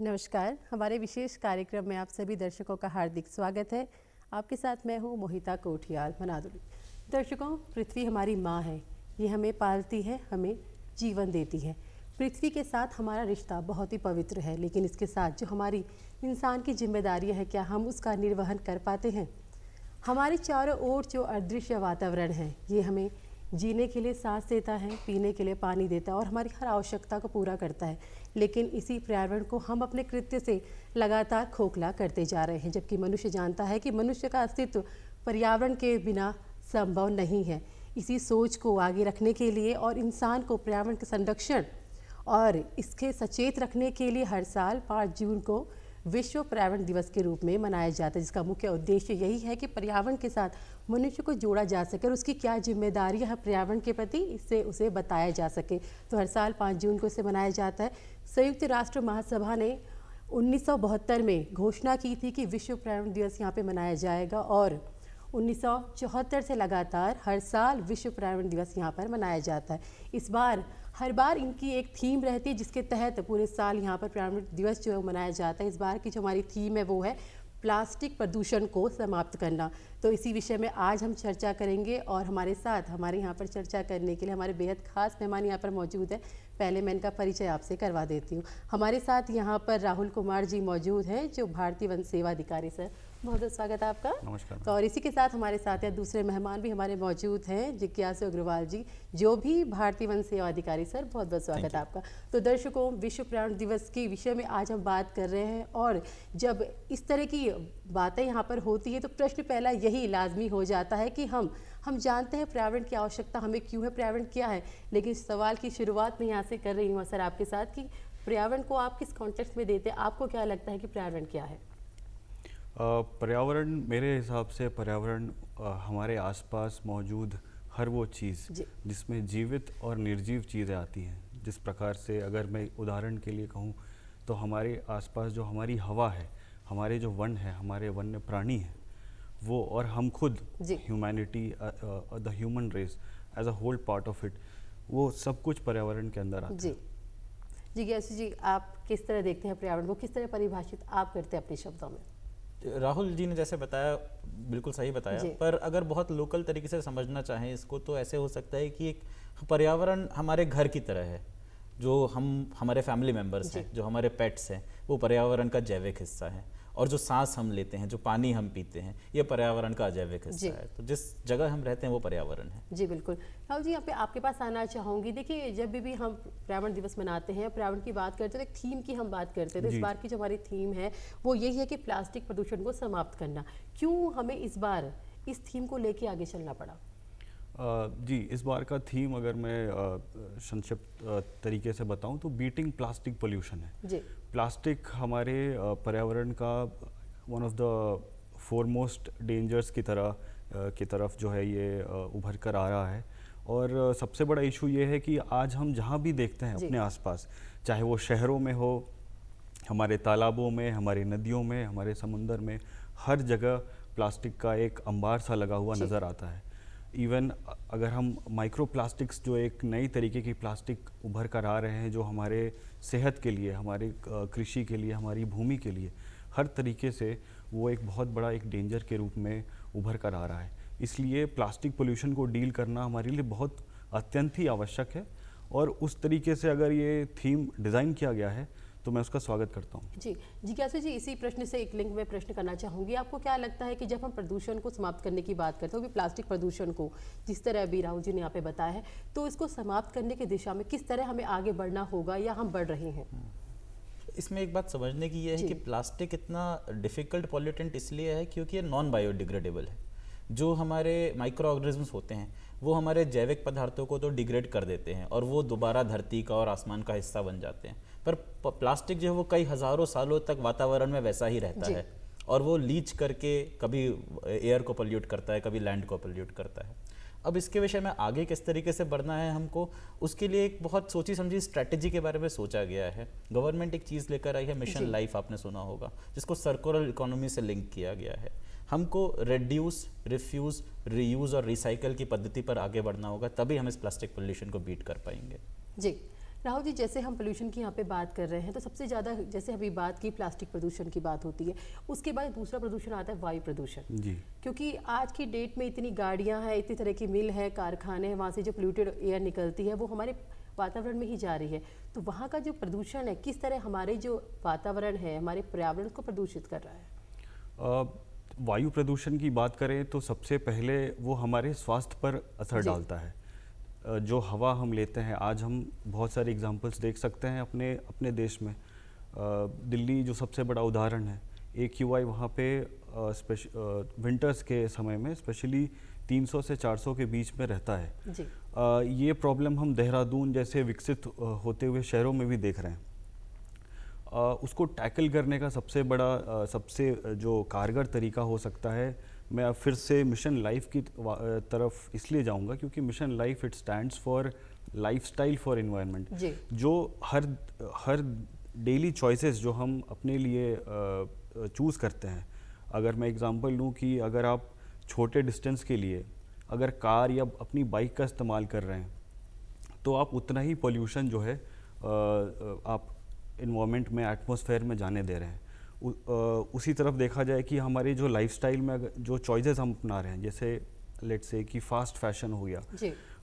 नमस्कार, हमारे विशेष कार्यक्रम में आप सभी दर्शकों का हार्दिक स्वागत है। आपके साथ मैं हूँ मोहिता कोठियाल मनादुरी। दर्शकों, पृथ्वी हमारी माँ है। ये हमें पालती है, हमें जीवन देती है। पृथ्वी के साथ हमारा रिश्ता बहुत ही पवित्र है, लेकिन इसके साथ जो हमारी इंसान की जिम्मेदारियाँ हैं, क्या हम उसका निर्वहन कर पाते हैं? हमारे चारों ओर जो अदृश्य वातावरण है, ये हमें जीने के लिए सांस देता है, पीने के लिए पानी देता है और हमारी हर आवश्यकता को पूरा करता है। लेकिन इसी पर्यावरण को हम अपने कृत्य से लगातार खोखला करते जा रहे हैं, जबकि मनुष्य जानता है कि मनुष्य का अस्तित्व पर्यावरण के बिना संभव नहीं है। इसी सोच को आगे रखने के लिए और इंसान को पर्यावरण के संरक्षण और इसके सचेत रखने के लिए हर साल 5 जून को विश्व पर्यावरण दिवस के रूप में मनाया जाता है, जिसका मुख्य उद्देश्य यही है कि पर्यावरण के साथ मनुष्य को जोड़ा जा सके और उसकी क्या जिम्मेदारियां है पर्यावरण के प्रति, इससे उसे बताया जा सके। तो हर साल 5 जून को इसे मनाया जाता है। संयुक्त राष्ट्र महासभा ने 1972 में घोषणा की थी कि विश्व पर्यावरण दिवस यहाँ पे मनाया जाएगा और 1974 से लगातार हर साल विश्व पर्यावरण दिवस यहाँ पर मनाया जाता है। इस बार हर बार इनकी एक थीम रहती है, जिसके तहत पूरे साल यहाँ पर पर्यावरण दिवस जो है मनाया जाता है। इस बार की जो हमारी थीम है वो है प्लास्टिक प्रदूषण को समाप्त करना। तो इसी विषय में आज हम चर्चा करेंगे और हमारे साथ हमारे यहाँ पर चर्चा करने के लिए हमारे बेहद खास मेहमान यहाँ पर मौजूद है। पहले मैं इनका परिचय आपसे करवा देती हूँ। हमारे साथ यहाँ पर राहुल कुमार जी मौजूद हैं, जो भारतीय वन सेवा अधिकारी। सर, बहुत बहुत स्वागत है आपका। नमस्कार। तो और इसी के साथ हमारे साथ या दूसरे मेहमान भी हमारे मौजूद हैं, जिज्ञासु अग्रवाल जी, जो भी भारतीय वन सेवा अधिकारी। सर, बहुत बहुत स्वागत है आपका। तो दर्शकों, विश्व पर्यावरण दिवस के विषय में आज हम बात कर रहे हैं और जब इस तरह की बातें यहाँ पर होती है तो प्रश्न पहला यही लाजमी हो जाता है कि हम जानते हैं पर्यावरण की आवश्यकता हमें क्यों है, पर्यावरण क्या है। लेकिन इस सवाल की शुरुआत मैं यहाँ से कर रही हूँ सर आपके साथ कि पर्यावरण को आप किस कॉन्टेक्स्ट में देते हैं? आपको क्या लगता है कि पर्यावरण क्या है? पर्यावरण, मेरे हिसाब से पर्यावरण हमारे आसपास मौजूद हर वो चीज़ जिसमें जीवित और निर्जीव चीज़ें आती हैं। जिस प्रकार से अगर मैं उदाहरण के लिए कहूँ तो हमारे आसपास जो हमारी हवा है, हमारे जो वन है, हमारे वन्य प्राणी हैं, वो और हम खुद, humanity, the human race as a whole part of it, वो सब कुछ पर्यावरण के अंदर आता है। जिज्ञासु जी, आप किस तरह देखते हैं पर्यावरण को, किस तरह परिभाषित आप करते हैं अपने शब्दों में? राहुल जी ने जैसे बताया बिल्कुल सही बताया, पर अगर बहुत लोकल तरीके से समझना चाहें इसको तो ऐसे हो सकता है कि एक पर्यावरण हमारे घर की तरह है। जो हमारे फैमिली मेम्बर्स हैं, जो हमारे पेट्स हैं, वो पर्यावरण का जैविक हिस्सा है। और जो सांस हम लेते हैं, जो पानी हम पीते हैं, ये पर्यावरण का अजैविक हिस्सा है। तो जिस जगह हम रहते हैं वो पर्यावरण है। जी बिल्कुल। राहुल जी, यहाँ पे आपके पास आना चाहूँगी। देखिए, जब भी हम पर्यावरण दिवस मनाते हैं, पर्यावरण की बात करते हैं तो एक थीम की हम बात करते हैं। तो इस बार की जो हमारी थीम है वो यही है कि प्लास्टिक प्रदूषण को समाप्त करना। क्यों हमें इस बार इस थीम को लेके आगे चलना पड़ा? जी, इस बार का थीम अगर मैं संक्षिप्त तरीके से बताऊं तो बीटिंग प्लास्टिक पोल्यूशन है। जी। प्लास्टिक हमारे पर्यावरण का one of the foremost dangers की तरफ जो है ये उभर कर आ रहा है। और सबसे बड़ा इशू ये है कि आज हम जहाँ भी देखते हैं अपने आसपास, चाहे वो शहरों में हो, हमारे तालाबों में, हमारी नदियों में, हमारे समुंदर में, हर जगह प्लास्टिक का एक अंबार सा लगा हुआ नज़र आता है। इवन अगर हम माइक्रो प्लास्टिक्स, जो एक नई तरीके की प्लास्टिक उभर कर आ रहे हैं, जो हमारे सेहत के लिए, हमारे कृषि के लिए, हमारी भूमि के लिए, हर तरीके से वो एक बहुत बड़ा एक डेंजर के रूप में उभर कर आ रहा है। इसलिए प्लास्टिक पोल्यूशन को डील करना हमारे लिए बहुत अत्यंत ही आवश्यक है। और उस तरीके से अगर ये थीम डिज़ाइन किया गया है तो मैं उसका स्वागत करता हूँ। जी जिज्ञासु जी, इसी प्रश्न से एक लिंक में प्रश्न करना चाहूँगी। आपको क्या लगता है कि जब हम प्रदूषण को समाप्त करने की बात करते हैं, वो भी प्लास्टिक प्रदूषण को, जिस तरह अभी राहुल जी ने यहाँ पे बताया है, तो इसको समाप्त करने की दिशा में किस तरह हमें आगे बढ़ना होगा या हम बढ़ रहे हैं? इसमें एक बात समझने की ये है कि प्लास्टिक इतना डिफ़िकल्ट पॉल्यूटेंट इसलिए है क्योंकि ये नॉन बायोडिग्रेडेबल है। जो हमारे माइक्रो ऑर्गेनिजम्स होते हैं वो हमारे जैविक पदार्थों को तो डिग्रेड कर देते हैं और वो दोबारा धरती का और आसमान का हिस्सा बन जाते हैं। पर प्लास्टिक जो है वो कई हज़ारों सालों तक वातावरण में वैसा ही रहता है और वो लीच करके कभी एयर को पोल्यूट करता है, कभी लैंड को पोल्यूट करता है। अब इसके विषय में आगे किस तरीके से बढ़ना है हमको, उसके लिए एक बहुत सोची समझी स्ट्रैटेजी के बारे में सोचा गया है। गवर्नमेंट एक चीज़ लेकर आई है, मिशन लाइफ, आपने सुना होगा, जिसको सर्कुलर इकोनॉमी से लिंक किया गया है। हमको रिड्यूस, रिफ्यूज़, रीयूज़ और रिसाइकल की पद्धति पर आगे बढ़ना होगा, तभी हम इस प्लास्टिक पोल्यूशन को बीट कर पाएंगे। जी राहुल जी, जैसे हम पोल्यूशन की यहाँ पे बात कर रहे हैं तो सबसे ज़्यादा, जैसे अभी बात की प्लास्टिक प्रदूषण की बात होती है, उसके बाद दूसरा प्रदूषण आता है वायु प्रदूषण जी। क्योंकि आज की डेट में इतनी गाड़ियाँ हैं, इतनी तरह की मिल है, कारखाने हैं, वहाँ से जो पोल्यूटेड एयर निकलती है वो हमारे वातावरण में ही जा रही है। तो वहाँ का जो प्रदूषण है किस तरह हमारे जो वातावरण है, हमारे पर्यावरण को प्रदूषित कर रहा है? वायु प्रदूषण की बात करें तो सबसे पहले वो हमारे स्वास्थ्य पर असर डालता है। जो हवा हम लेते हैं, आज हम बहुत सारे एग्जांपल्स देख सकते हैं अपने देश में। दिल्ली जो सबसे बड़ा उदाहरण है, AQI वहाँ पे विंटर्स के समय में स्पेशली 300 से 400 के बीच में रहता है जी। ये प्रॉब्लम हम देहरादून जैसे विकसित होते हुए शहरों में भी देख रहे हैं। उसको टैकल करने का सबसे बड़ा सबसे जो कारगर तरीका हो सकता है, मैं अब फिर से मिशन लाइफ की तरफ इसलिए जाऊंगा क्योंकि mission life it stands for lifestyle for environment. जो हर डेली चॉइसेस जो हम अपने लिए चूज़ करते हैं, अगर मैं एग्जांपल लूँ कि अगर आप छोटे डिस्टेंस के लिए अगर कार या अपनी बाइक का इस्तेमाल कर रहे हैं तो आप उतना ही पोल्यूशन जो है आप इन्वायरमेंट में, एटमॉस्फेयर में जाने दे रहे हैं। उसी तरफ देखा जाए कि हमारे जो लाइफस्टाइल में जो चॉइसेस हम अपना रहे हैं, जैसे लेट्स से कि फास्ट फैशन हो गया,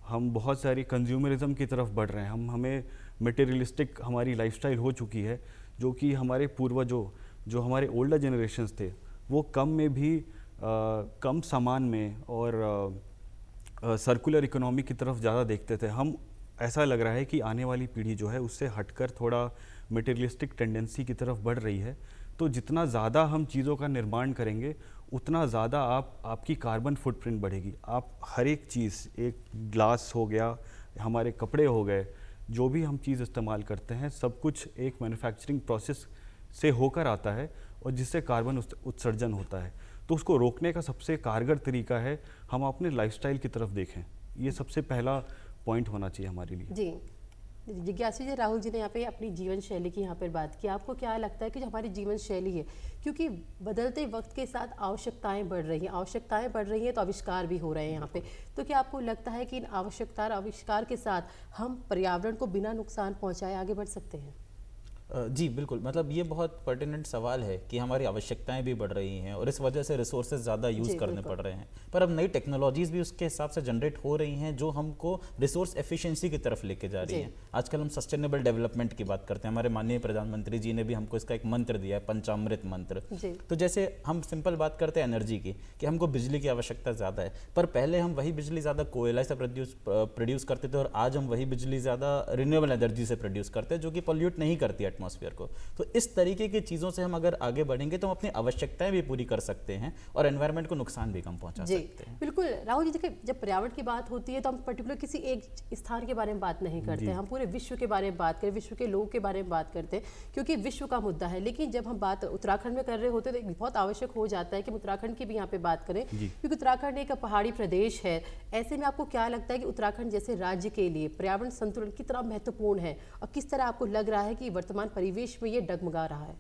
हम बहुत सारी कंज्यूमरिज्म की तरफ बढ़ रहे हैं, हमें मटेरियलिस्टिक हमारी लाइफस्टाइल हो चुकी है, जो कि हमारे पूर्वजों, जो हमारे ओल्डर जनरेशन्स थे, वो कम सामान में और सर्कुलर इकोनॉमी की तरफ ज़्यादा देखते थे। हम ऐसा लग रहा है कि आने वाली पीढ़ी जो है उससे हटकर थोड़ा मटेरियलिस्टिक टेंडेंसी की तरफ बढ़ रही है। तो जितना ज़्यादा हम चीज़ों का निर्माण करेंगे उतना ज़्यादा आपकी कार्बन फुटप्रिंट बढ़ेगी। आप हर एक चीज़, एक ग्लास हो गया, हमारे कपड़े हो गए, जो भी हम चीज़ इस्तेमाल करते हैं, सब कुछ एक मैन्युफैक्चरिंग प्रोसेस से होकर आता है और जिससे कार्बन उत्सर्जन होता है। तो उसको रोकने का सबसे कारगर तरीका है हम अपने लाइफस्टाइल की तरफ देखें। ये सबसे पहला पॉइंट होना चाहिए हमारे लिए। जी। जिज्ञासु जी, राहुल जी ने यहाँ पे अपनी जीवन शैली की यहाँ पर बात की। आपको क्या लगता है कि जो हमारी जीवन शैली है, क्योंकि बदलते वक्त के साथ आवश्यकताएं बढ़ रही हैं तो आविष्कार भी हो रहे हैं यहाँ पे, तो क्या आपको लगता है कि इन आवश्यकता और आविष्कार के साथ हम पर्यावरण को बिना नुकसान पहुँचाए आगे बढ़ सकते हैं? जी बिल्कुल, मतलब ये बहुत पर्टिनेंट सवाल है कि हमारी आवश्यकताएं भी बढ़ रही हैं और इस वजह से रिसोर्सेज ज़्यादा यूज़ करने पड़ रहे हैं, पर अब नई टेक्नोलॉजीज़ भी उसके हिसाब से जनरेट हो रही हैं जो हमको रिसोर्स एफिशिएंसी की तरफ लेके जा रही हैं। आजकल हम सस्टेनेबल डेवलपमेंट की बात करते हैं, हमारे माननीय प्रधानमंत्री जी ने भी हमको इसका एक मंत्र दिया है, पंचामृत मंत्र। तो जैसे हम सिंपल बात करते हैं एनर्जी की कि हमको बिजली की आवश्यकता ज़्यादा है, पर पहले हम वही बिजली ज़्यादा कोयला से प्रोड्यूस करते थे और आज हम वही बिजली ज़्यादा रिन्यूएबल एनर्जी से प्रोड्यूस करते हैं जो कि पॉल्यूट नहीं करती एटमॉस्फेयर को। तो इस तरीके की चीज़ों से हम अगर आगे बढ़ेंगे तो हम अपनी आवश्यकताएं भी पूरी कर सकते हैं और एनवायरनमेंट को नुकसान भी कम पहुंचा सकते हैं। बिल्कुल राहुल जी, देखिए जब पर्यावरण की बात होती है तो हम पर्टिकुलर किसी एक स्थान के बारे में बात नहीं करते हैं, हम पूरे विश्व के बारे में बात करें, विश्व के लोगों के बारे में बात करते हैं क्योंकि विश्व का मुद्दा है। लेकिन जब हम बात उत्तराखंड में कर रहे होते हैं तो बहुत आवश्यक हो जाता है कि हम उत्तराखंड की भी यहाँ पे बात करें क्योंकि उत्तराखंड एक पहाड़ी प्रदेश है। ऐसे में आपको क्या लगता है कि उत्तराखंड जैसे राज्य के लिए पर्यावरण संतुलन कितना महत्वपूर्ण है और किस तरह आपको लग रहा है कि वर्तमान परिवेश में ये डगमगा रहा है?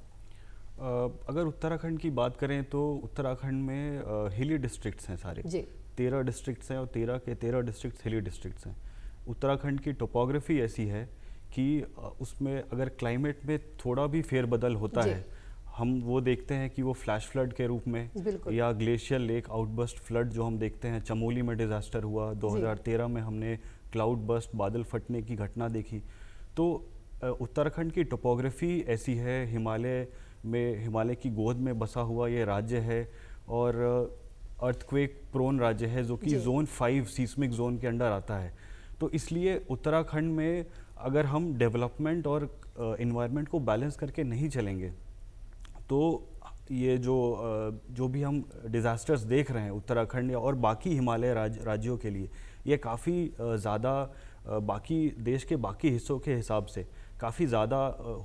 अगर उत्तराखंड की बात करें तो उत्तराखंड में हिली डिस्ट्रिक्ट्स हैं सारे, 13 डिस्ट्रिक्ट्स हैं और 13 के 13 डिस्ट्रिक्ट्स हिली डिस्ट्रिक्ट्स हैं। उत्तराखंड की टोपोग्राफी ऐसी है कि उसमें अगर क्लाइमेट में थोड़ा भी फेरबदल होता है, हम वो देखते हैं कि वो फ्लैश फ्लड के रूप में या ग्लेशियर लेक आउटबर्स्ट फ्लड जो हम देखते हैं, चमोली में डिज़ास्टर हुआ, 2013 में हमने क्लाउड बर्स्ट, बादल फटने की घटना देखी। तो उत्तराखंड की टोपोग्राफी ऐसी है, हिमालय की गोद में बसा हुआ ये राज्य है और अर्थक्वेक प्रोन राज्य है जो कि जोन 5 सीस्मिक जोन के अंडर आता है। तो इसलिए उत्तराखंड में अगर हम डेवलपमेंट और एनवायरनमेंट को बैलेंस करके नहीं चलेंगे तो ये जो भी हम डिज़ास्टर्स देख रहे हैं उत्तराखंड और बाकी हिमालय राज्यों के लिए, ये काफ़ी ज़्यादा बाकी देश के बाकी हिस्सों के हिसाब से काफ़ी ज़्यादा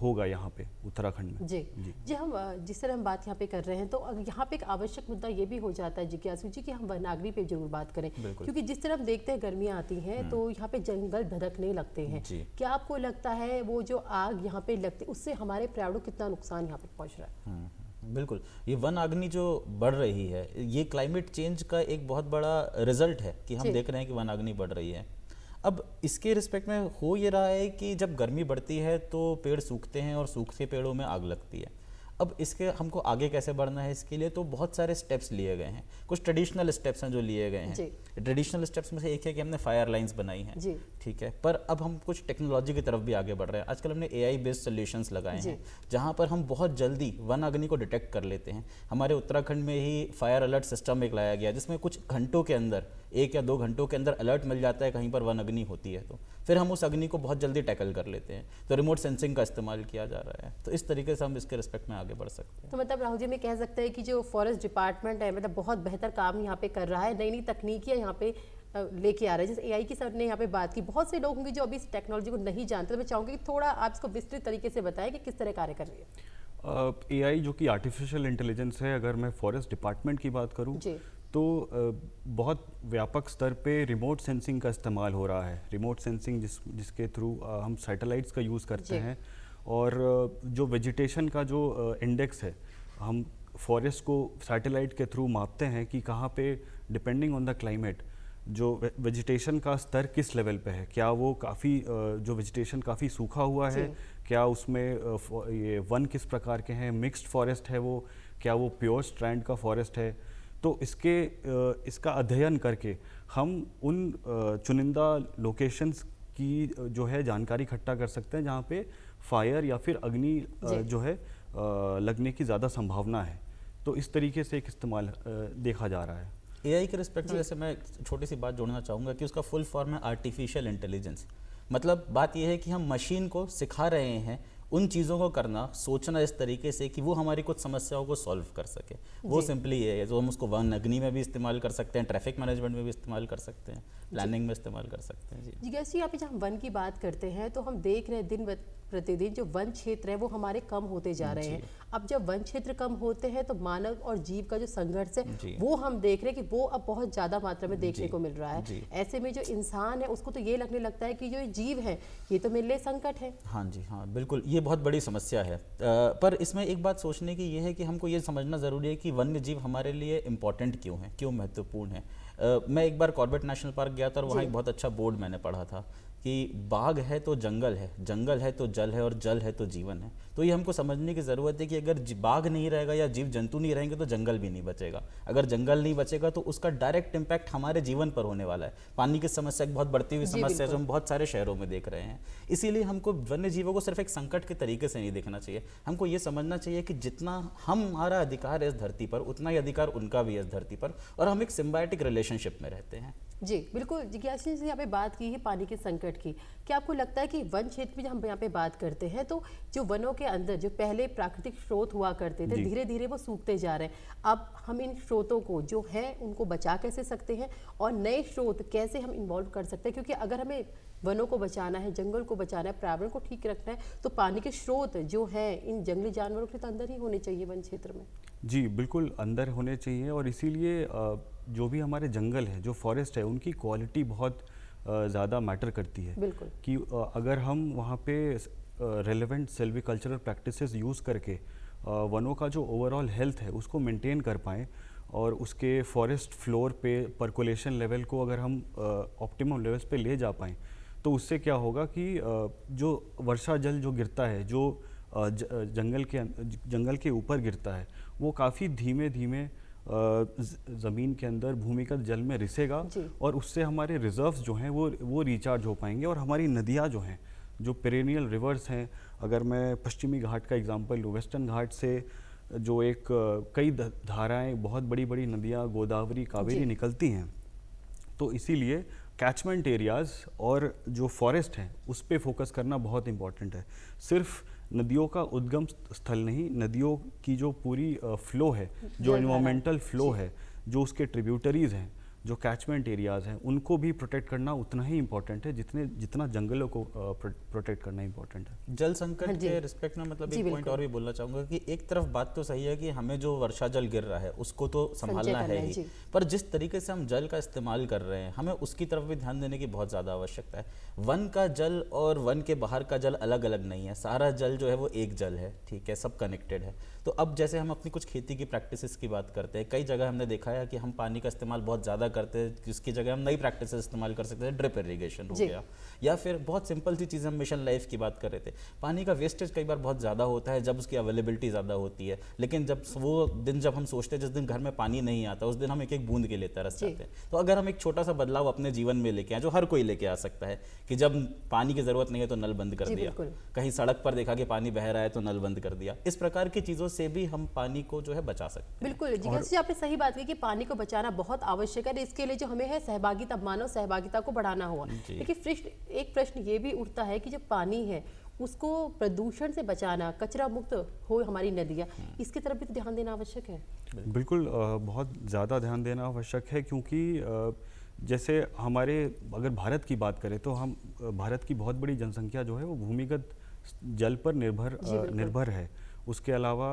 होगा यहाँ पे उत्तराखंड में। जी हम जिस तरह हम बात यहाँ पे कर रहे हैं तो यहाँ पे एक आवश्यक मुद्दा ये भी हो जाता है जिज्ञासु जी कि हम वनाग्नि पे जरूर बात करें क्योंकि जिस तरह हम देखते हैं गर्मियाँ आती हैं तो यहाँ पे जंगल धधकने लगते हैं। क्या आपको लगता है वो जो आग यहाँ पे लगती है उससे हमारे पर्यावरण को कितना नुकसान यहाँ पे पहुँच रहा है? बिल्कुल, ये वन अग्नि जो बढ़ रही है ये क्लाइमेट चेंज का एक बहुत बड़ा रिजल्ट है कि हम देख रहे हैं कि वन अग्नि बढ़ रही है। अब इसके रिस्पेक्ट में हो ये रहा है कि जब गर्मी बढ़ती है तो पेड़ सूखते हैं और सूखते पेड़ों में आग लगती है। अब इसके हमको आगे कैसे बढ़ना है, इसके लिए तो बहुत सारे स्टेप्स लिए गए हैं। कुछ ट्रेडिशनल स्टेप्स हैं जो लिए गए हैं। ट्रेडिशनल स्टेप्स में से एक है कि हमने फायर लाइंस बनाई हैं, ठीक है, पर अब हम कुछ टेक्नोलॉजी की तरफ भी आगे बढ़ रहे हैं। आजकल हमने AI बेस्ड सोल्यूशंस लगाए हैं जहां पर हम बहुत जल्दी वन अग्नि को डिटेक्ट कर लेते हैं। हमारे उत्तराखंड में ही फायर अलर्ट सिस्टम एक लाया गया जिसमें कुछ घंटों के अंदर, 1 या 2 घंटों के अंदर अलर्ट मिल जाता है कहीं पर वन अग्नि होती है, तो फिर हम उस अग्नि को बहुत जल्दी टैकल कर लेते हैं। तो रिमोट सेंसिंग का इस्तेमाल किया जा रहा है। तो इस तरीके से हम इसके रिस्पेक्ट में आगे बढ़ सकते हैं। तो मतलब राहुल जी, मैं कह सकते हैं कि जो फॉरेस्ट डिपार्टमेंट है मतलब बहुत बेहतर काम यहाँ पे कर रहा है, नई नई तकनीकियाँ यहाँ पे लेके आ रहे हैं। जैसे AI की सर ने यहाँ पे बात की, बहुत से लोग होंगे जो अभी इस टेक्नोलॉजी को नहीं जानते, तो मैं चाहूँगी कि थोड़ा आप इसको विस्तृत तरीके से बताएं कि किस तरह कार्य कर रही है। AI जो कि आर्टिफिशियल इंटेलिजेंस है, अगर मैं फॉरेस्ट डिपार्टमेंट की बात करूँ तो बहुत व्यापक स्तर पे रिमोट सेंसिंग का इस्तेमाल हो रहा है। रिमोट सेंसिंग जिसके थ्रू हम सैटेलाइट्स का यूज़ करते हैं, और जो वेजिटेशन का जो इंडेक्स है, हम फॉरेस्ट को सैटेलाइट के थ्रू मापते हैं कि कहाँ पे डिपेंडिंग ऑन द क्लाइमेट जो वेजिटेशन का स्तर किस लेवल पे है। क्या वो काफ़ी जो वेजिटेशन काफ़ी सूखा हुआ है, क्या उसमें ये वन किस प्रकार के हैं, मिक्स्ड फॉरेस्ट है वो, क्या वो प्योर स्ट्रैंड का फॉरेस्ट है। तो इसका अध्ययन करके हम उन चुनिंदा लोकेशंस की जो है जानकारी इकट्ठा कर सकते हैं जहाँ पे फायर या फिर अग्नि जो है लगने की ज़्यादा संभावना है। तो इस तरीके से एक इस्तेमाल देखा जा रहा है। AI के रिस्पेक्ट में जैसे मैं छोटी सी बात जोड़ना चाहूँगा कि उसका फुल फॉर्म है आर्टिफिशियल इंटेलिजेंस। मतलब बात यह है कि हम मशीन को सिखा रहे हैं उन चीज़ों को करना, सोचना इस तरीके से कि वो हमारी कुछ समस्याओं को सॉल्व कर सके। वो सिंपली ये है, जो हम उसको वन अग्नि में भी इस्तेमाल कर सकते हैं, ट्रैफिक मैनेजमेंट में भी इस्तेमाल कर सकते हैं, प्लानिंग में इस्तेमाल कर सकते हैं। जी गैस जी, यहाँ पे जब हम वन की बात करते हैं तो हम देख रहे हैं दिन प्रतिदिन जो वन क्षेत्र है वो हमारे कम होते जा रहे हैं। अब जब वन क्षेत्र कम होते हैं तो मानव और जीव का जो संघर्ष है वो हम देख रहे हैं कि वो अब बहुत ज़्यादा मात्रा में देखने को मिल रहा है। ऐसे में जो इंसान है उसको तो ये लगने लगता है कि जो जीव है ये तो मेरे लिए संकट है। हाँ जी, हाँ बिल्कुल, ये बहुत बड़ी समस्या है। पर इसमें एक बात सोचने की ये है कि हमको ये समझना ज़रूरी है कि वन्य जीव हमारे लिए इम्पोर्टेंट क्यों है, क्यों महत्वपूर्ण है। मैं एक बार कॉर्बेट नेशनल पार्क गया था और वहाँ एक बहुत अच्छा बोर्ड मैंने पढ़ा था कि बाघ है तो जंगल है, जंगल है तो जल है, और जल है तो जीवन है। तो ये हमको समझने की ज़रूरत है कि अगर बाघ नहीं रहेगा या जीव जंतु नहीं रहेंगे तो जंगल भी नहीं बचेगा। अगर जंगल नहीं बचेगा तो उसका डायरेक्ट इम्पैक्ट हमारे जीवन पर होने वाला है। पानी की समस्या एक बहुत बढ़ती हुई समस्या जो हम बहुत सारे शहरों में देख रहे हैं। इसीलिए हमको वन्य जीवों को सिर्फ एक संकट के तरीके से नहीं देखना चाहिए। हमको ये समझना चाहिए कि जितना हमारा अधिकार है इस धरती पर, उतना ही अधिकार उनका भी है इस धरती पर, और हम एक सिम्बायोटिक रिलेशनशिप में रहते हैं। जी बिल्कुल। जिज्ञासा जी, यहाँ पे बात की है पानी के संकट की। क्या आपको लगता है कि वन क्षेत्र में जब हम यहाँ पे बात करते हैं तो जो वनों के अंदर जो पहले प्राकृतिक स्रोत हुआ करते थे धीरे धीरे वो सूखते जा रहे हैं। अब हम इन स्रोतों को जो है उनको बचा कैसे सकते हैं और नए स्रोत कैसे हम इन्वॉल्व कर सकते हैं? क्योंकि अगर हमें वनों को बचाना है, जंगल को बचाना है, पर्यावरण को ठीक रखना है तो पानी के स्रोत जो है इन जंगली जानवरों के तो अंदर ही होने चाहिए वन क्षेत्र में। जी बिल्कुल, अंदर होने चाहिए। और इसीलिए जो भी हमारे जंगल है, जो फॉरेस्ट है, उनकी क्वालिटी बहुत ज़्यादा मैटर करती है। बिल्कुल कि अगर हम वहाँ पे रेलेवेंट सिल्वीकल्चरल प्रैक्टिसेस यूज़ करके वनों का जो ओवरऑल हेल्थ है उसको मेंटेन कर पाएँ, और उसके फॉरेस्ट फ्लोर पे पर्कुलेशन लेवल को अगर हम ऑप्टिमम लेवल्स पे ले जा पाएँ, तो उससे क्या होगा कि जो वर्षा जल जो गिरता है, जो जंगल के ऊपर गिरता है, वो काफ़ी धीमे धीमे ज़मीन के अंदर भूमिगत जल में रिसेगा, और उससे हमारे रिजर्व्स जो हैं वो रिचार्ज हो पाएंगे। और हमारी नदियाँ जो हैं, जो पेरेनियल रिवर्स हैं, अगर मैं पश्चिमी घाट का एग्जांपल लूँ, वेस्टर्न घाट से जो एक कई धाराएँ, बहुत बड़ी बड़ी नदियाँ गोदावरी कावेरी निकलती हैं। तो इसीलिए कैचमेंट एरियाज़ और जो फॉरेस्ट हैं उस पर फोकस करना बहुत इम्पॉर्टेंट है। सिर्फ नदियों का उद्गम स्थल नहीं, नदियों की जो पूरी फ्लो है, जो एनवायरमेंटल फ्लो है, जो उसके ट्रिब्यूटरीज हैं, जो कैचमेंट एरियाज़ हैं, उनको भी प्रोटेक्ट करना उतना ही इम्पोर्टेंट है जितना जंगलों को प्रोटेक्ट करना इम्पोर्टेंट है। जल संकट के रिस्पेक्ट में मतलब एक पॉइंट और भी बोलना चाहूँगा कि एक तरफ बात तो सही है कि हमें जो वर्षा जल गिर रहा है उसको तो संभालना है ही, पर जिस तरीके से हम जल का इस्तेमाल कर रहे हैं हमें उसकी तरफ भी ध्यान देने की बहुत ज़्यादा आवश्यकता है। वन का जल और वन के बाहर का जल अलग अलग नहीं है, सारा जल जो है वो एक जल है, ठीक है, सब कनेक्टेड है। तो अब जैसे हम अपनी कुछ खेती की प्रैक्टिसेस की बात करते हैं, कई जगह हमने देखा है कि हम पानी का इस्तेमाल बहुत ज़्यादा करते हैं, जिसकी जगह हम नई प्रैक्टिस इस्तेमाल कर सकते हैं, ड्रिप इरीगेशन हो गया, या फिर बहुत सिंपल सी चीज़ हम मिशन लाइफ की बात कर रहे थे। पानी का वेस्टेज कई बार बहुत ज़्यादा होता है जब उसकी अवेलेबिलिटी ज़्यादा होती है, लेकिन जब वो दिन जब हम सोचते हैं जिस दिन घर में पानी नहीं आता उस दिन हम एक एक बूंद के लिए तरस जाते हैं। तो अगर हम एक छोटा सा बदलाव अपने जीवन में लेके आए, जो हर कोई लेके आ सकता है, कि जब पानी की ज़रूरत नहीं है तो नल बंद कर दिया, कहीं सड़क पर देखा कि पानी बह रहा है तो नल बंद कर दिया, इस प्रकार की चीज़ों से भी हम पानी को जो है बचा सकते हैं। बिल्कुल जी, आपने सही बात की कि पानी को बचाना बहुत आवश्यक है। इसके लिए जो हमें है सहभागिता, मानव सहभागिता को बढ़ाना होगा। लेकिन एक प्रश्न ये भी उठता है कि जो पानी है उसको प्रदूषण से बचाना, कचरा मुक्त हो हमारी नदियाँ, इसकी तरफ भी तो ध्यान देना आवश्यक है। बिल्कुल, बहुत ज़्यादा ध्यान देना आवश्यक है, क्योंकि जैसे हमारे अगर भारत की बात करें तो हम भारत की बहुत बड़ी जनसंख्या जो है वो भूमिगत जल पर निर्भर है। उसके अलावा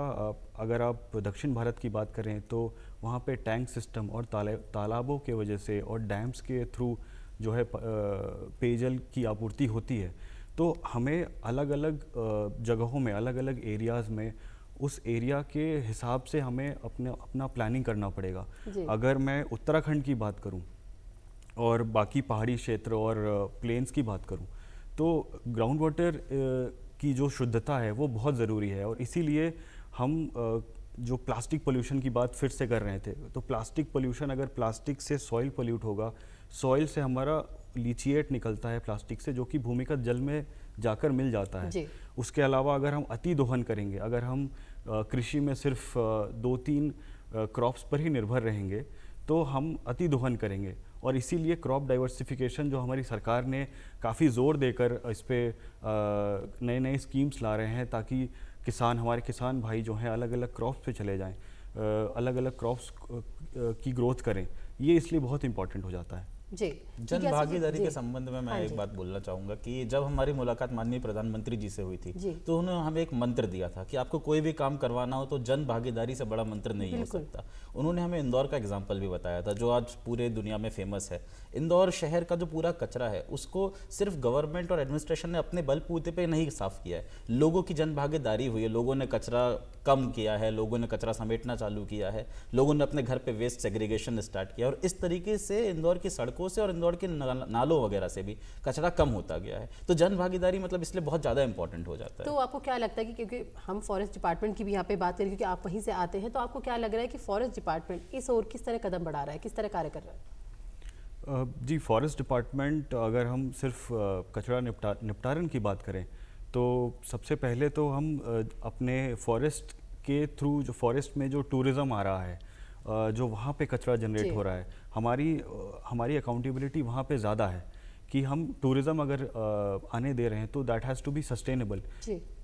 अगर आप दक्षिण भारत की बात करें तो वहाँ पे टैंक सिस्टम और तालाबों के वजह से और डैम्स के थ्रू जो है पेयजल की आपूर्ति होती है। तो हमें अलग अलग जगहों में, अलग अलग एरियाज़ में उस एरिया के हिसाब से हमें अपना प्लानिंग करना पड़ेगा। अगर मैं उत्तराखंड की बात करूं और बाकी पहाड़ी क्षेत्र और प्लेन्स की बात करूं तो ग्राउंड वाटर की जो शुद्धता है वो बहुत ज़रूरी है। और इसीलिए हम जो प्लास्टिक पोल्यूशन की बात फिर से कर रहे थे, तो प्लास्टिक पोल्यूशन, अगर प्लास्टिक से सॉइल पोल्यूट होगा, सॉइल से हमारा लीचिएट निकलता है प्लास्टिक से, जो कि भूमिगत जल में जाकर मिल जाता है। उसके अलावा अगर हम अति दोहन करेंगे, अगर हम कृषि में सिर्फ 2-3 क्रॉप्स पर ही निर्भर रहेंगे तो हम अति दोहन करेंगे। और इसीलिए क्रॉप डाइवर्सिफिकेशन जो हमारी सरकार ने काफ़ी ज़ोर देकर इस पर नए नए स्कीम्स ला रहे हैं, ताकि हमारे किसान भाई जो हैं अलग अलग क्रॉप्स पे चले जाएं, अलग अलग क्रॉप्स की ग्रोथ करें। ये इसलिए बहुत इंपॉर्टेंट हो जाता है। जी, जन भागीदारी के संबंध में मैं एक बात बोलना चाहूँगा कि जब हमारी मुलाकात माननीय प्रधानमंत्री जी से हुई थी तो उन्होंने हमें एक मंत्र दिया था कि आपको कोई भी काम करवाना हो तो जन भागीदारी से बड़ा मंत्र नहीं हो सकता। उन्होंने हमें इंदौर का एग्जाम्पल भी बताया था, जो आज पूरे दुनिया में फेमस है। इंदौर शहर का जो पूरा कचरा है उसको सिर्फ गवर्नमेंट और एडमिनिस्ट्रेशन ने अपने बलबूते पे नहीं साफ किया है, लोगों की जन भागीदारी हुई है। लोगों ने कचरा कम किया है, लोगों ने कचरा समेटना चालू किया है, लोगों ने अपने घर पे वेस्ट सेग्रीगेशन स्टार्ट किया, और इस तरीके से इंदौर की सड़कों से और इंदौर के नालों वगैरह से भी कचरा कम होता गया है। तो जन भागीदारी मतलब इसलिए बहुत ज़्यादा इंपॉर्टेंट हो जाता है। तो आपको क्या लगता है कि क्योंकि हम फॉरेस्ट डिपार्टमेंट की भी यहाँ पे बात करें, क्योंकि आप वहीं से आते हैं, तो आपको क्या लग रहा है कि फॉरेस्ट डिपार्टमेंट इस ओर किस तरह कदम बढ़ा रहा है, किस तरह कार्य कर रहा है? जी, फॉरेस्ट डिपार्टमेंट, अगर हम सिर्फ कचरा निपटारण की बात करें तो सबसे पहले तो हम अपने फॉरेस्ट के थ्रू, जो फॉरेस्ट में जो टूरिज़्म आ रहा है, जो वहाँ पे कचरा जनरेट हो रहा है, हमारी अकाउंटेबिलिटी वहाँ पे ज़्यादा है कि हम टूरिज़्म अगर आने दे रहे हैं तो that has to be sustainable.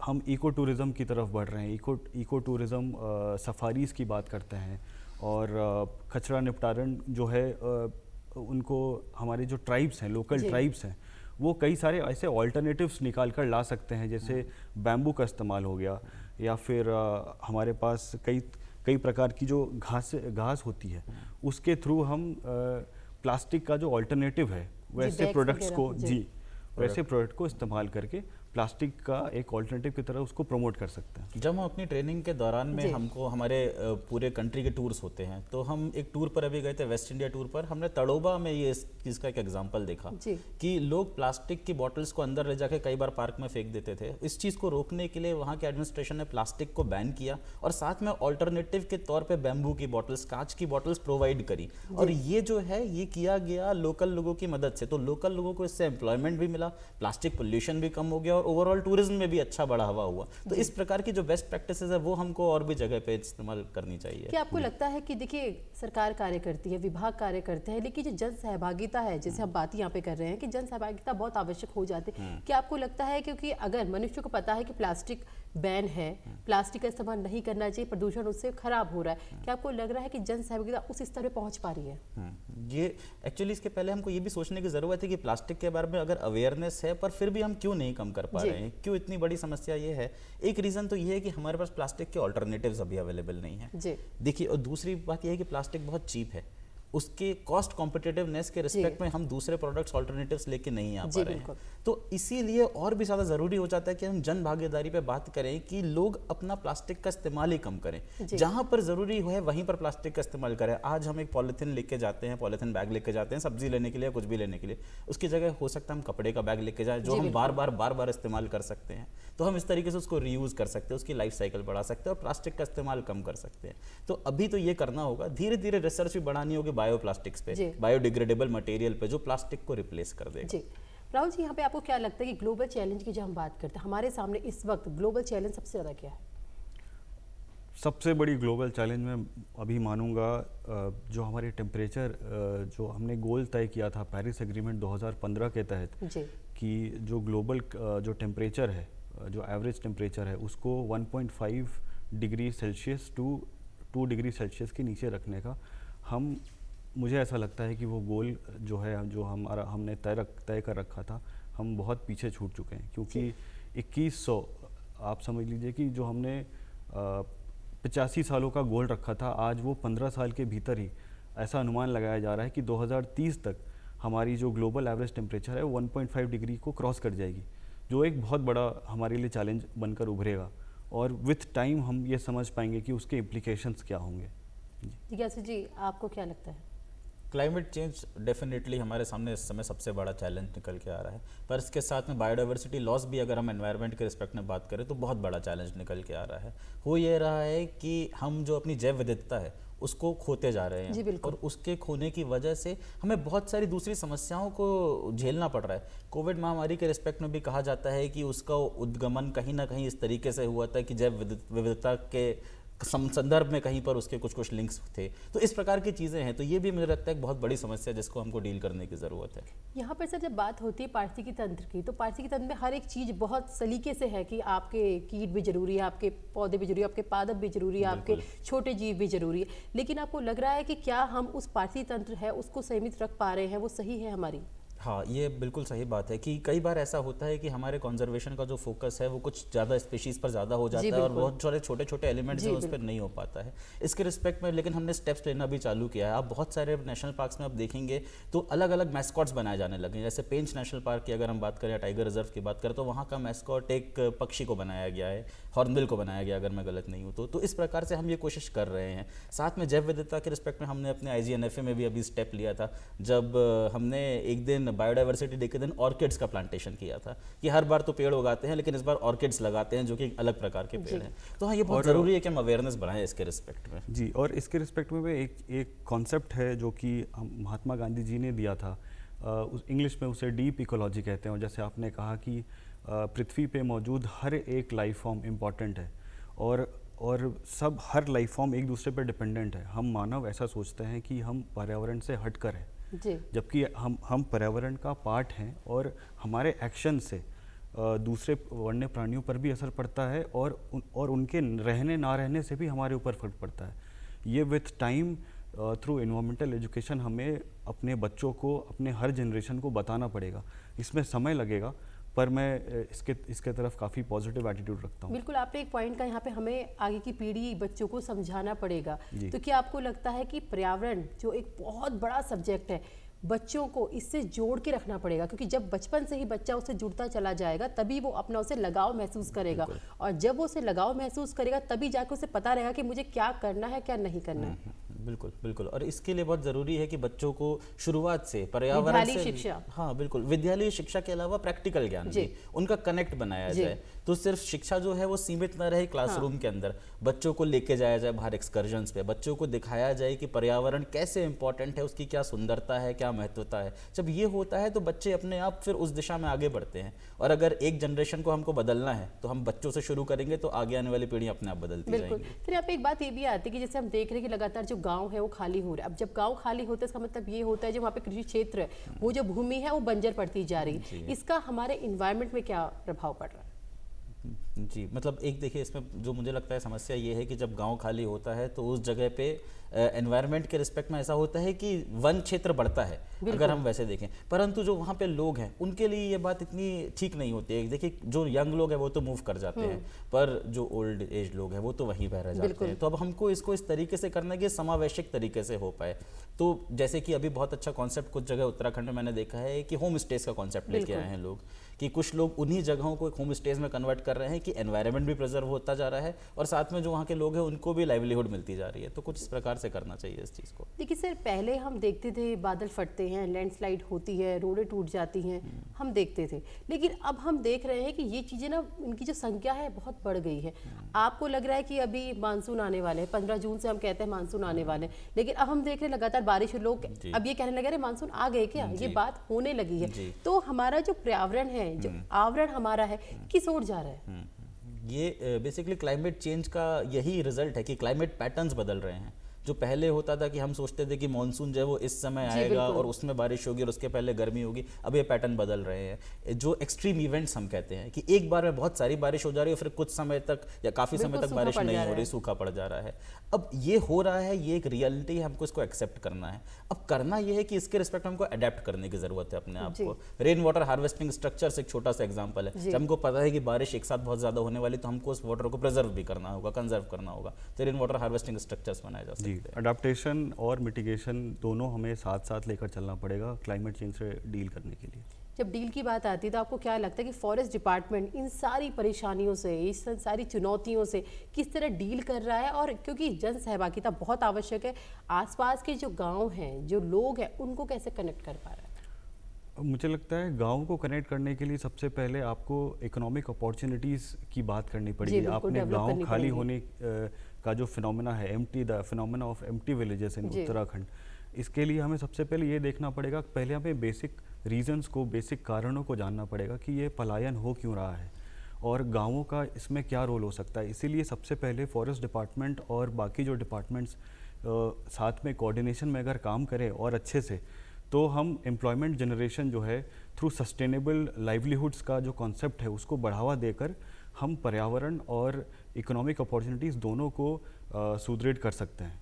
हम इको टूरिज़्म की तरफ बढ़ रहे हैं, इको टूरिज़्म सफारीज़ की बात करते हैं, और कचरा निपटारण जो है उनको हमारे जो ट्राइब्स हैं, लोकल ट्राइब्स हैं, वो कई सारे ऐसे ऑल्टरनेटिव्स निकाल कर ला सकते हैं, जैसे बैम्बू का इस्तेमाल हो गया, या फिर हमारे पास कई प्रकार की जो घास होती है, उसके थ्रू हम प्लास्टिक का जो ऑल्टरनेटिव है वैसे प्रोडक्ट्स को वैसे प्रोडक्ट को इस्तेमाल करके प्लास्टिक का एक ऑल्टरनेटिव की तरह उसको प्रमोट कर सकते हैं। जब हम अपनी ट्रेनिंग के दौरान में हमको हमारे पूरे कंट्री के टूर्स होते हैं, तो हम एक टूर पर अभी गए थे, वेस्ट इंडिया टूर पर। हमने तड़ोबा में ये इस चीज़ का एक एग्जांपल देखा कि लोग प्लास्टिक की बॉटल्स को अंदर ले जाके कई बार पार्क में फेंक देते थे। इस चीज़ को रोकने के लिए वहाँ के एडमिनिस्ट्रेशन ने प्लास्टिक को बैन किया और साथ में ऑल्टरनेटिव के तौर पर बैम्बू की बॉटल्स, कांच की बॉटल्स प्रोवाइड करी। और ये जो है ये किया गया लोकल लोगों की मदद से, तो लोकल लोगों को इससे एम्प्लॉयमेंट भी मिला, प्लास्टिक पोल्यूशन भी कम हो गया और ओवरऑल टूरिज्म में भी अच्छा बढ़ावा हुआ। तो इस प्रकार की जो बेस्ट प्रैक्टिसेस है वो हमको और भी जगह पे इस्तेमाल करनी चाहिए। क्या आपको लगता है कि देखिए सरकार कार्य करती है, विभाग कार्य करते हैं, लेकिन जो जन सहभागिता है, जैसे हम बात यहाँ पे कर रहे हैं कि जन सहभागिता बहुत आवश्यक हो जाती है, क्या आपको लगता है क्योंकि अगर मनुष्य को पता है कि प्लास्टिक बैन है, प्लास्टिक का इस्तेमाल नहीं करना चाहिए, प्रदूषण उससे खराब हो रहा है, क्या आपको लग रहा है कि जन सहभागिता उस स्तर पे पहुंच पा रही है? ये एक्चुअली इसके पहले हमको ये भी सोचने की जरूरत है कि प्लास्टिक के बारे में अगर अवेयरनेस है, पर फिर भी हम क्यों नहीं कम कर पा रहे हैं, क्यों इतनी बड़ी समस्या ये है। एक रीजन तो ये है कि हमारे पास प्लास्टिक के ऑल्टरनेटिव्स अभी अवेलेबल नहीं है। देखिए, और दूसरी बात ये है कि प्लास्टिक बहुत चीप है। उसके कॉस्ट कॉम्पिटिटिवनेस के रिस्पेक्ट में हम दूसरे प्रोडक्ट्स ऑल्टरनेटिव्स लेके नहीं आ पा रहे हैं। तो इसीलिए और भी ज़्यादा ज़रूरी हो जाता है कि हम जन भागीदारी पे बात करें कि लोग अपना प्लास्टिक का इस्तेमाल ही कम करें, जहाँ पर ज़रूरी है वहीं पर प्लास्टिक का इस्तेमाल करें। आज हम एक पॉलीथीन लेके जाते हैं, पॉलीथीन बैग लेके जाते हैं सब्जी लेने के लिए, कुछ भी लेने के लिए, उसकी जगह हो सकता है हम कपड़े का बैग लेके जाएं जो हम बार बार इस्तेमाल कर सकते हैं। तो हम इस तरीके से उसको रीयूज़ कर सकते हैं, उसकी लाइफ साइकिल बढ़ा सकते हैं और प्लास्टिक का इस्तेमाल कम कर सकते हैं। तो अभी तो ये करना होगा, धीरे धीरे रिसर्च भी बढ़ानी होगी बायो प्लास्टिक्स पे, बायोडिग्रेडेबल मटेरियल पे जो प्लास्टिक को रिप्लेस कर देगा। जी राहुल जी, यहाँ पे आपको क्या लगता है कि ग्लोबल चैलेंज की जब हम बात करते हैं, हमारे सामने इस वक्त ग्लोबल चैलेंज सबसे ज़्यादा क्या है? सबसे बड़ी ग्लोबल चैलेंज में अभी मानूंगा जो हमारे टेम्परेचर, जो हमने गोल तय किया था पेरिस एग्रीमेंट 2015 के तहत कि जो ग्लोबल जो टेम्परेचर है, जो एवरेज टेम्परेचर है उसको 1.5 degree Celsius to 2 degree Celsius के नीचे रखने का, मुझे ऐसा लगता है कि वो गोल जो है, जो हमने तय कर रखा था, हम बहुत पीछे छूट चुके हैं। क्योंकि 2100 आप समझ लीजिए कि जो हमने 85 सालों का गोल रखा था, आज वो 15 साल के भीतर ही ऐसा अनुमान लगाया जा रहा है कि 2030 तक हमारी जो ग्लोबल एवरेज टेम्परेचर है वो 1.5 डिग्री को क्रॉस कर जाएगी, जो एक बहुत बड़ा हमारे लिए चैलेंज बनकर उभरेगा। और विथ टाइम हम ये समझ पाएंगे कि उसके इम्प्लीकेशंस क्या होंगे। जिज्ञासु जी, आपको क्या लगता है? क्लाइमेट चेंज डेफिनेटली हमारे सामने इस समय सबसे बड़ा चैलेंज निकल के आ रहा है, पर इसके साथ में बायोडाइवर्सिटी लॉस भी, अगर हम एनवायरनमेंट के रिस्पेक्ट में बात करें तो बहुत बड़ा चैलेंज निकल के आ रहा है। हो ये रहा है कि हम जो अपनी जैव विविधता है उसको खोते जा रहे हैं, और उसके खोने की वजह से हमें बहुत सारी दूसरी समस्याओं को झेलना पड़ रहा है। कोविड महामारी के रिस्पेक्ट में भी कहा जाता है कि उसका उद्गमन कहीं ना कहीं इस तरीके से हुआ था कि जैव विविधता के संदर्भ में कहीं पर उसके कुछ लिंक्स थे। तो इस प्रकार की चीज़ें हैं, तो ये भी मुझे लगता है एक बहुत बड़ी समस्या जिसको हमको डील करने की ज़रूरत है। यहाँ पर सर जब बात होती है पारिस्थितिकी तंत्र की, तो पारिस्थितिकी तंत्र में हर एक चीज़ बहुत सलीके से है कि आपके कीट भी जरूरी है, आपके पौधे भी जरूरी है, आपके पादप भी जरूरी है, आपके छोटे जीव भी जरूरी है। लेकिन आपको लग रहा है कि क्या हम उस पारिस्थितिकी तंत्र है उसको सीमित रख पा रहे हैं, वो सही है हमारी? हाँ, ये बिल्कुल सही बात है कि कई बार ऐसा होता है कि हमारे कंजर्वेशन का जो फोकस है वो कुछ ज़्यादा स्पीशीज़ पर ज़्यादा हो जाता है और बहुत सारे छोटे छोटे एलिमेंट्स जो उस पर नहीं हो पाता है। इसके रिस्पेक्ट में लेकिन हमने स्टेप्स लेना भी चालू किया है। आप बहुत सारे नेशनल पार्क्स में आप देखेंगे तो अलग अलग मैस्कॉट्स बनाए जाने लगे। जैसे पेंच नेशनल पार्क की अगर हम बात करें, टाइगर रिजर्व की बात करें, तो वहाँ का मैस्कॉट एक पक्षी को बनाया गया है, हॉर्नबिल को बनाया गया अगर मैं गलत नहीं हूँ तो इस प्रकार से हम ये कोशिश कर रहे हैं। साथ में जैव विविधता के रिस्पेक्ट में हमने अपने IGNFA में भी अभी स्टेप लिया था, जब हमने एक दिन बायोडाइवर्सिटी डे के दिन ऑर्किड्स का प्लांटेशन किया था कि हर बार तो पेड़ उगाते हैं लेकिन इस बार ऑर्किड्स लगाते हैं जो कि एक अलग प्रकार के पेड़ हैं। तो हाँ, ये बहुत ज़रूरी है कि हम अवेयरनेस बढ़ाएं इसके रिस्पेक्ट में। जी, और इसके रिस्पेक्ट में एक कॉन्सेप्ट है जो कि महात्मा गांधी जी ने दिया था, इंग्लिश में उसे डीप इकोलॉजी कहते हैं। और जैसे आपने कहा कि पृथ्वी पे मौजूद हर एक लाइफ फॉर्म इम्पॉर्टेंट है और सब हर लाइफ फॉर्म एक दूसरे पर डिपेंडेंट है। हम मानव ऐसा सोचते हैं कि हम पर्यावरण से हटकर हैं, जबकि हम पर्यावरण का पार्ट हैं और हमारे एक्शन से दूसरे वन्य प्राणियों पर भी असर पड़ता है और उनके रहने ना रहने से भी हमारे ऊपर फर्क पड़ता है। ये with time through environmental education हमें अपने बच्चों को, अपने हर जनरेशन को बताना पड़ेगा। इसमें समय लगेगा, पर मैं इसके तरफ काफ़ी पॉजिटिव एटीट्यूड रखता हूँ। बिल्कुल, आपने एक पॉइंट का, यहाँ पे हमें आगे की पीढ़ी बच्चों को समझाना पड़ेगा। तो क्या आपको लगता है कि पर्यावरण जो एक बहुत बड़ा सब्जेक्ट है, बच्चों को इससे जोड़ के रखना पड़ेगा? क्योंकि जब बचपन से ही बच्चा उससे जुड़ता चला जाएगा तभी वो अपना उसे लगाव महसूस करेगा, और जब वो उसे लगाव महसूस करेगा तभी जाकर उसे पता रहेगा कि मुझे क्या करना है, क्या नहीं करना है। बिल्कुल बिल्कुल, और इसके लिए बहुत ज़रूरी है कि बच्चों को शुरुआत से पर्यावरण से, शिक्षा, हाँ बिल्कुल, विद्यालय शिक्षा के अलावा प्रैक्टिकल ज्ञान भी उनका कनेक्ट बनाया जाए। तो सिर्फ शिक्षा जो है वो सीमित न रहे क्लासरूम के अंदर, बच्चों को लेके जाया जाए बाहर एक्सकर्जन्स पे, बच्चों को दिखाया जाए कि पर्यावरण कैसे इंपॉर्टेंट है, उसकी क्या सुंदरता है, क्या महत्वता है। जब ये होता है तो बच्चे अपने आप फिर उस दिशा में आगे बढ़ते हैं। और अगर एक जनरेशन को हमको बदलना है तो हम बच्चों से शुरू करेंगे तो आगे आने वाली पीढ़ी अपने आप बदलती जाएगी। फिर यहाँ पे एक बात ये भी आती है कि जैसे हम देख रहे हैं कि लगातार जो गाँव है वो खाली हो रहा है। अब जब गाँव खाली होता है इसका मतलब ये होता है जो वहाँ पे कृषि क्षेत्र है, वो जो भूमि है वो बंजर पड़ती जा रही है। इसका हमारे इन्वायरमेंट में क्या प्रभाव पड़ रहा है? जी, मतलब एक देखिए, इसमें जो मुझे लगता है समस्या ये है कि जब गांव खाली होता है तो उस जगह पे एनवायरनमेंट के रिस्पेक्ट में ऐसा होता है कि वन क्षेत्र बढ़ता है अगर हम वैसे देखें, परंतु जो वहाँ पे लोग हैं उनके लिए ये बात इतनी ठीक नहीं होती है। देखिए, जो यंग लोग हैं वो तो मूव कर जाते हैं, पर जो ओल्ड एज लोग हैं वो तो वहीं पर रह जाते हैं। तो अब हमको इसको इस तरीके से करना है कि समावेशिक तरीके से हो पाए। तो जैसे कि अभी बहुत अच्छा कॉन्सेप्ट कुछ जगह उत्तराखंड में मैंने देखा है कि होम स्टेज का कॉन्सेप्ट लेके आए हैं लोग, कि कुछ लोग उन्हीं जगहों को एक होम स्टेज में कन्वर्ट कर रहे हैं कि एनवायरनमेंट भी प्रिजर्व होता जा रहा है और साथ में जो वहाँ के लोग हैं उनको भी लाइवलीहुड मिलती जा रही है। तो कुछ इस प्रकार से करना चाहिए इस चीज़ को। देखिए सर, पहले हम देखते थे बादल फटते हैं, लैंडस्लाइड होती है, रोडें टूट जाती हैं, हम देखते थे, लेकिन अब हम देख रहे हैं कि ये चीज़ें ना, इनकी जो संख्या है बहुत बढ़ गई है। आपको लग रहा है कि अभी मानसून आने वाले हैं, 15 जून से हम कहते हैं मानसून आने वाले हैं, लेकिन अब हम देख रहे हैं लगातार बारिश, लोग अब ये कहने लगे अरे मानसून आ गए क्या, ये बात होने लगी है। तो हमारा जो पर्यावरण है, जो आवरण हमारा है, किस ओर जा रहा है? ये बेसिकली क्लाइमेट चेंज का यही रिजल्ट है कि क्लाइमेट पैटर्न्स बदल रहे हैं। जो पहले होता था कि हम सोचते थे कि मॉनसून जो है वो इस समय आएगा और उसमें बारिश होगी और उसके पहले गर्मी होगी, अब ये पैटर्न बदल रहे हैं। जो एक्सट्रीम इवेंट्स हम कहते हैं कि एक बार में बहुत सारी बारिश हो जा रही है, फिर कुछ समय तक या काफ़ी समय तक बारिश नहीं हो रही, सूखा पड़ जा रहा है। अब ये हो रहा है, ये एक रियलिटी है, हमको इसको एक्सेप्ट करना है। अब करना ये है कि इसके रिस्पेक्ट हमको अडेप्ट करने की ज़रूरत है अपने आप को। रेन वाटर हार्वेस्टिंग स्ट्रक्चर्स एक छोटा सा एग्जाम्पल है। जब हमको पता है कि बारिश एक साथ बहुत ज़्यादा होने वाली, तो हमको उस वाटर को प्रिजर्व भी करना होगा, कंजर्व करना होगा, तो रेन वाटर हार्वेस्टिंग स्ट्रक्चर्स बनाए जा सकते हैं। अडेप्टेशन और मिटिगेशन दोनों हमें साथ साथ लेकर चलना पड़ेगा क्लाइमेट चेंज से डील करने के लिए। जब डील की बात आती है तो आपको क्या लगता है कि फॉरेस्ट डिपार्टमेंट इन सारी परेशानियों से, इस सारी चुनौतियों से किस तरह डील कर रहा है? और क्योंकि जन सहभागिता बहुत आवश्यक है, आसपास के जो गांव हैं, जो लोग हैं, उनको कैसे कनेक्ट कर पा रहा है? मुझे लगता है गाँव को कनेक्ट करने के लिए सबसे पहले आपको इकोनॉमिक अपॉर्चुनिटीज़ की बात करनी पड़ेगी। आपने गाँव खाली होने का जो फिनोमेना है, the phenomena of empty villages in Uttarakhand, इसके लिए हमें सबसे पहले ये देखना पड़ेगा, पहले हमें बेसिक रीजंस को, बेसिक कारणों को जानना पड़ेगा कि ये पलायन हो क्यों रहा है और गाँवों का इसमें क्या रोल हो सकता है। इसीलिए सबसे पहले फॉरेस्ट डिपार्टमेंट और बाकी जो डिपार्टमेंट्स साथ में कोऑर्डिनेशन में अगर काम करें और अच्छे से, तो हम एम्प्लॉयमेंट जनरेशन जो है थ्रू सस्टेनेबल लाइवलीहुड्स का जो कॉन्सेप्ट है उसको बढ़ावा देकर हम पर्यावरण और इकोनॉमिक अपॉर्चुनिटीज़ दोनों को सुदृढ़ कर सकते हैं।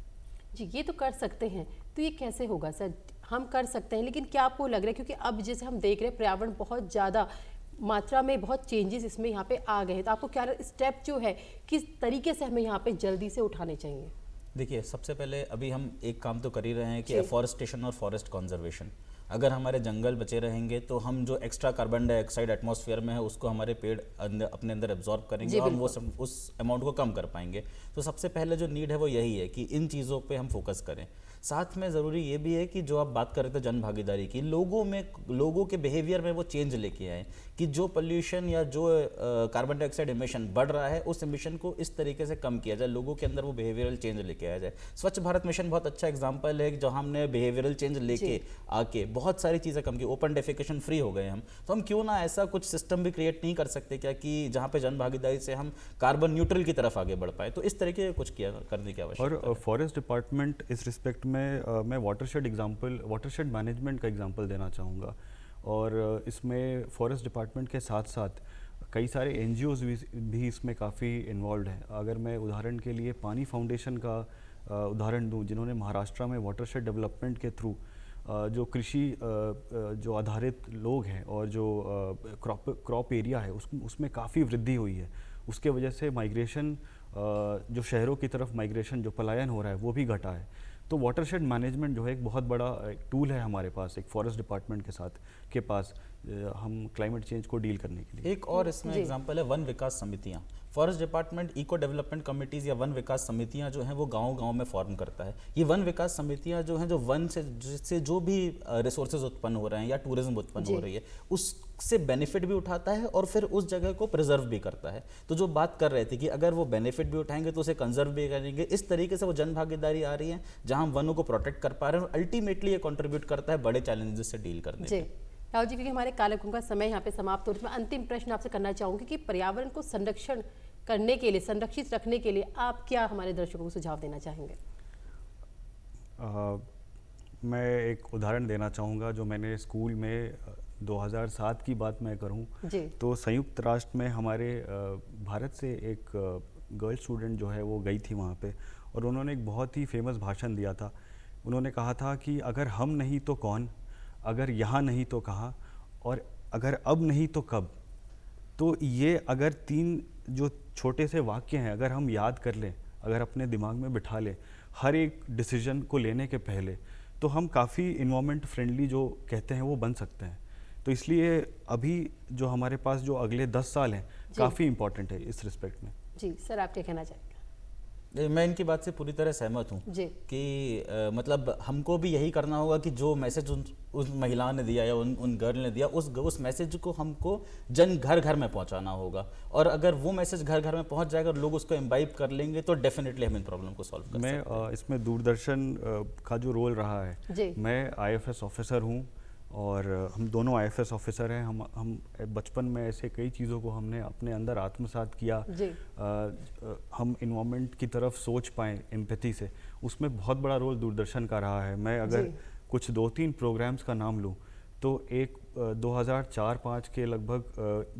जी, ये तो कर सकते हैं, तो ये कैसे होगा सर? हम कर सकते हैं, लेकिन क्या आपको लग रहा है, क्योंकि अब जैसे हम देख रहे हैं पर्यावरण बहुत ज़्यादा मात्रा में, बहुत चेंजेस इसमें यहाँ पे आ गए हैं, तो आपको क्या स्टेप जो है किस तरीके से हमें यहाँ पे जल्दी से उठाने चाहिए? देखिए, सबसे पहले अभी हम एक काम तो कर ही रहे हैं कि एफॉरेस्टेशन और फॉरेस्ट कंजर्वेशन। अगर हमारे जंगल बचे रहेंगे तो हम जो एक्स्ट्रा कार्बन डाइऑक्साइड एटमॉस्फेयर में है उसको हमारे पेड़ अपने अंदर एब्जॉर्ब करेंगे और वो उस अमाउंट को कम कर पाएंगे। तो सबसे पहले जो नीड है वो यही है कि इन चीज़ों पे हम फोकस करें। साथ में ज़रूरी ये भी है कि जो आप बात कर रहे थे जन भागीदारी की, लोगों के बिहेवियर में वो चेंज लेके आए कि जो पोल्यूशन या जो कार्बन डाइऑक्साइड इमिशन बढ़ रहा है उस इमिशन को इस तरीके से कम किया जाए, लोगों के अंदर वो बिहेवियरल चेंज लेके आया जाए। स्वच्छ भारत मिशन बहुत अच्छा एग्जाम्पल है जहाँ हमने बिहेवियरल चेंज लेके आके बहुत सारी चीज़ें कम की। ओपन डेफिकेशन फ्री हो गए हम, तो हम क्यों ना ऐसा कुछ सिस्टम भी क्रिएट नहीं कर सकते क्या कि जहाँ पे जन भागीदारी से हम कार्बन न्यूट्रल की तरफ आगे बढ़ पाए। तो इस तरीके कुछ करने की आवश्यकता है। और फॉरेस्ट डिपार्टमेंट इस रिस्पेक्ट में मैं वाटरशेड मैनेजमेंट का एग्जांपल देना चाहूँगा। और इसमें फॉरेस्ट डिपार्टमेंट के साथ साथ कई सारे एनजीओज भी इसमें काफ़ी इन्वॉल्व हैं। अगर मैं उदाहरण के लिए पानी फाउंडेशन का उदाहरण दूं, जिन्होंने महाराष्ट्र में वाटरशेड डेवलपमेंट के थ्रू जो कृषि जो आधारित लोग हैं और जो क्रॉप एरिया है उसमें काफ़ी वृद्धि हुई है। उसके वजह से माइग्रेशन, जो शहरों की तरफ माइग्रेशन, जो पलायन हो रहा है वो भी घटा है। तो वाटरशेड मैनेजमेंट जो है एक बहुत बड़ा टूल है हमारे पास, एक फॉरेस्ट डिपार्टमेंट के पास हम क्लाइमेट चेंज को डील करने के लिए। एक और इसमें एग्जांपल है वन विकास समितियां। Forest department eco development committees या वन विकास समितियां जो हैं वो गांव-गांव में फॉर्म करता है। ये वन विकास समितियां जो हैं, जो वन से जो भी रिसोर्सेज उत्पन्न हो रहे हैं या टूरिज्म उत्पन्न हो रही है उससे बेनिफिट भी उठाता है और फिर उस जगह को प्रिजर्व भी करता है। तो जो बात कर रहे थे कि अगर वो बेनिफिट भी उठाएंगे तो उसे कंजर्व भी करेंगे, इस तरीके से वो जन भागीदारी आ रही है जहाँ हम वनों को प्रोटेक्ट कर पा रहे हैं और अल्टीमेटली ये कॉन्ट्रीब्यूट करता है बड़े चैलेंजेस से डील करने में। राहुल जी, क्योंकि हमारे कार्यक्रम का समय यहाँ पे समाप्त हो रहा है, मैं अंतिम प्रश्न आपसे करना चाहूँगी कि पर्यावरण को संरक्षण करने के लिए, संरक्षित रखने के लिए आप क्या हमारे दर्शकों को सुझाव देना चाहेंगे? मैं एक उदाहरण देना चाहूँगा। जो मैंने स्कूल में 2007 की बात मैं करूँ तो संयुक्त राष्ट्र में हमारे भारत से एक गर्ल स्टूडेंट जो है वो गई थी वहाँ पे, और उन्होंने एक बहुत ही फेमस भाषण दिया था। उन्होंने कहा था कि अगर हम नहीं तो कौन, अगर यहाँ नहीं तो कहाँ, और अगर अब नहीं तो कब। तो ये अगर 3 जो छोटे से वाक्य हैं अगर हम याद कर लें, अगर अपने दिमाग में बिठा लें हर एक डिसीजन को लेने के पहले, तो हम काफ़ी इन्वायरमेंट फ्रेंडली जो कहते हैं वो बन सकते हैं। तो इसलिए अभी जो हमारे पास जो अगले 10 साल हैं काफ़ी इम्पोर्टेंट है इस रिस्पेक्ट में। जी सर, आप क्या कहना चाहेंगे? मैं इनकी बात से पूरी तरह सहमत हूँ कि मतलब हमको भी यही करना होगा कि जो मैसेज उस महिला ने दिया या उन गर्ल ने दिया, उस मैसेज को हमको जन घर घर में पहुँचाना होगा। और अगर वो मैसेज घर घर में पहुँच जाएगा और लोग उसको इम्बाइब कर लेंगे तो डेफिनेटली हम इन प्रॉब्लम को सॉल्व कर सकते हैं। मैं इसमें दूरदर्शन का जो रोल रहा है, मैं IFS ऑफिसर हूँ और हम दोनों IFS ऑफिसर हैं। हम बचपन में ऐसे कई चीज़ों को हमने अपने अंदर आत्मसात किया। हम इन्वायरमेंट की तरफ सोच पाएँ एम्पैथी से, उसमें बहुत बड़ा रोल दूरदर्शन का रहा है। मैं अगर कुछ 2-3 प्रोग्राम्स का नाम लूँ तो एक 2004-05 के लगभग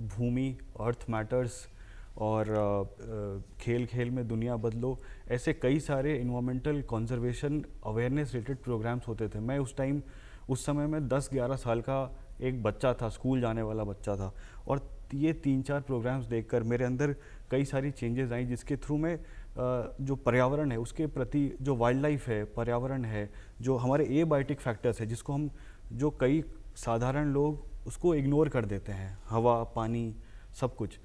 भूमि, अर्थ मैटर्स और खेल खेल में दुनिया बदलो, ऐसे कई सारे environmental conservation awareness related programmes होते थे। मैं उस समय में 10-11 साल का एक बच्चा था, स्कूल जाने वाला बच्चा था, और ये 3-4 प्रोग्राम्स देखकर मेरे अंदर कई सारी चेंजेस आई, जिसके थ्रू में जो पर्यावरण है उसके प्रति, जो वाइल्ड लाइफ है, पर्यावरण है, जो हमारे एबायोटिक फैक्टर्स है जिसको हम, जो कई साधारण लोग उसको इग्नोर कर देते हैं, हवा, पानी, सब कुछ,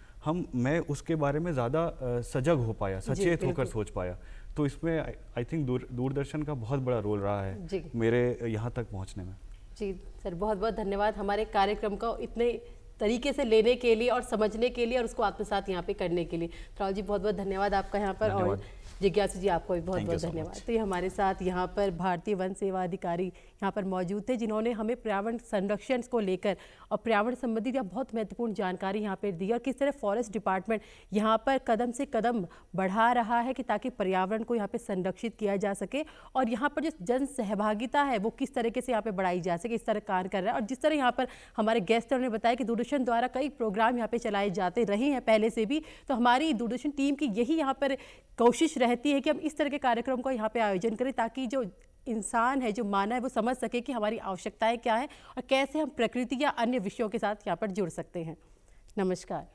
मैं उसके बारे में ज़्यादा सजग हो पाया, सचेत होकर सोच पाया। तो इसमें आई थिंक दूरदर्शन का बहुत बड़ा रोल रहा है मेरे यहाँ तक पहुँचने में। जी सर, बहुत बहुत धन्यवाद हमारे कार्यक्रम को इतने तरीके से लेने के लिए और समझने के लिए और उसको आत्मसात यहाँ पे करने के लिए। राहुल जी, बहुत बहुत धन्यवाद आपका यहाँ पर, और जिज्ञासु जी आपको भी बहुत बहुत धन्यवाद। तो ये हमारे साथ यहाँ पर भारतीय वन सेवा अधिकारी यहाँ पर मौजूद थे, जिन्होंने हमें पर्यावरण संरक्षण को लेकर और पर्यावरण संबंधित बहुत महत्वपूर्ण जानकारी यहाँ पर दी, और किस तरह फॉरेस्ट डिपार्टमेंट यहाँ पर कदम से कदम बढ़ा रहा है कि ताकि पर्यावरण को यहाँ पे संरक्षित किया जा सके, और यहाँ पर जो जन सहभागिता है वो किस तरीके से यहाँ पे बढ़ाई जा सके, इस तरह कार्य कर रहा है। और जिस तरह यहाँ पर हमारे गेस्ट ने बताया कि दूरदर्शन द्वारा कई प्रोग्राम यहाँ पे चलाए जाते रहे हैं पहले से भी, तो हमारी दूरदर्शन टीम की यही यहाँ पर कोशिश रहती है कि हम इस तरह के कार्यक्रम को यहाँ पे आयोजन करें, ताकि जो इंसान है, जो मानव है, वो समझ सके कि हमारी आवश्यकताएं क्या है और कैसे हम प्रकृति या अन्य विषयों के साथ यहाँ पर जुड़ सकते हैं। नमस्कार।